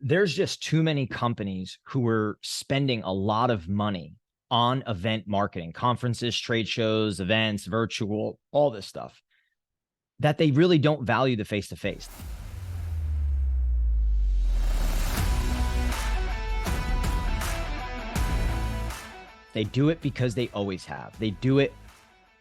there's just too many companies who are spending a lot of money on event marketing, conferences, trade shows, events, virtual, all this stuff, that they really don't value the face-to-face. They do it because they always have. They do it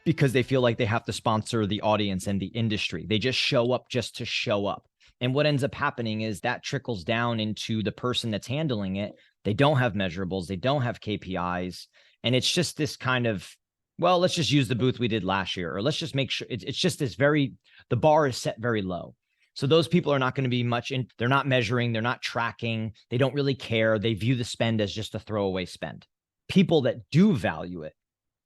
because they feel like they have to sponsor the audience and the industry. They just show up just to show up. And what ends up happening is that trickles down into the person that's handling it. They don't have measurables. They don't have KPIs. And it's just this kind of, well, let's just use the booth we did last year, or let's just make sure it's just this the bar is set very low. So those people are not going to be much in, they're not measuring, they're not tracking. They don't really care. They view the spend as just a throwaway spend. People that do value it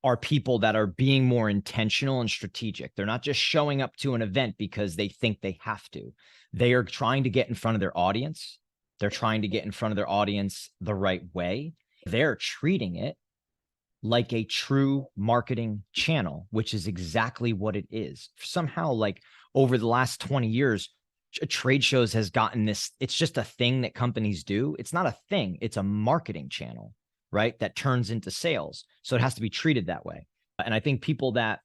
are people that are being more intentional and strategic. They're not just showing up to an event because they think they have to. They are trying to get in front of their audience. They're trying to get in front of their audience the right way. They're treating it like a true marketing channel, which is exactly what it is. Somehow, like over the last 20 years, trade shows has gotten this, it's just a thing that companies do. It's not a thing, it's a marketing channel, right? That turns into sales. So it has to be treated that way. And I think people that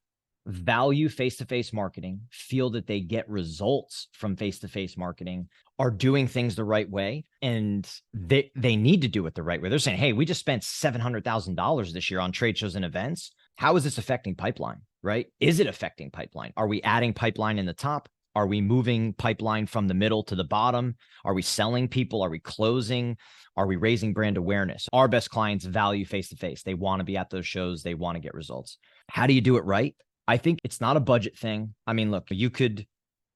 value face-to-face marketing, feel that they get results from face-to-face marketing, are doing things the right way. And they need to do it the right way. They're saying, hey, we just spent $700,000 this year on trade shows and events. How is this affecting pipeline, right? Is it affecting pipeline? Are we adding pipeline in the top? Are we moving pipeline from the middle to the bottom? Are we selling people? Are we closing? Are we raising brand awareness? Our best clients value face-to-face. They want to be at those shows. They want to get results. How do you do it right? I think it's not a budget thing. I mean, look, you could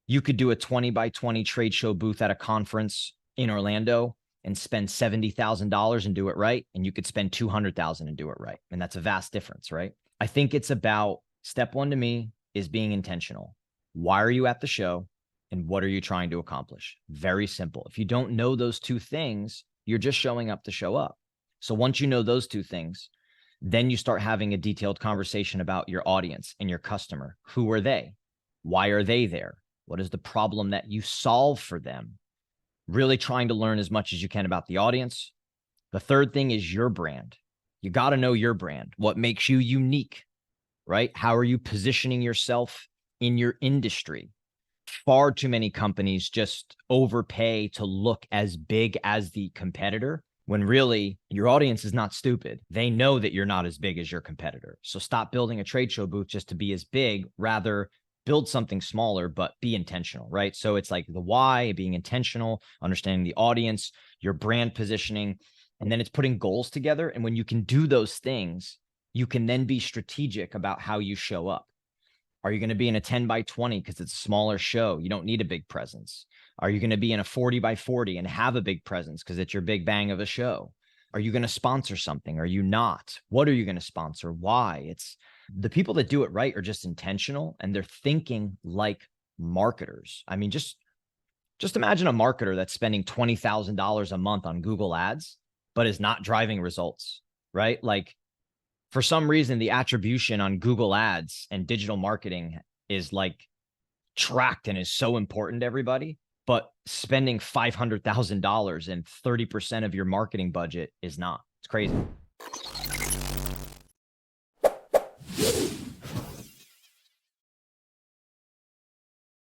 do a 20 by 20 trade show booth at a conference in Orlando and spend $70,000 and do it right. And you could spend $200,000 and do it right. And that's a vast difference, right? I think it's about, step one to me is being intentional. Why are you at the show? And what are you trying to accomplish? Very simple. If you don't know those two things, you're just showing up to show up. So once you know those two things, then you start having a detailed conversation about your audience and your customer. Who are they? Why are they there? What is the problem that you solve for them? Really trying to learn as much as you can about the audience. The third thing is your brand. You got to know your brand. What makes you unique, right? How are you positioning yourself in your industry? Far too many companies just overpay to look as big as the competitor, when really your audience is not stupid. They know that you're not as big as your competitor. So stop building a trade show booth just to be as big. Rather, build something smaller, but be intentional, right? So it's like the why, being intentional, understanding the audience, your brand positioning, and then it's putting goals together. And when you can do those things, you can then be strategic about how you show up. Are you going to be in a 10 by 20 because it's a smaller show? You don't need a big presence. Are you going to be in a 40 by 40 and have a big presence because it's your big bang of a show? Are you going to sponsor something? Are you not? What are you going to sponsor? Why? It's the people that do it right are just intentional and they're thinking like marketers. I mean, just imagine a marketer that's spending $20,000 a month on Google ads, but is not driving results, right? Like, for some reason, the attribution on Google ads and digital marketing is like tracked and is so important to everybody, but spending $500,000 and 30% of your marketing budget is not. It's crazy.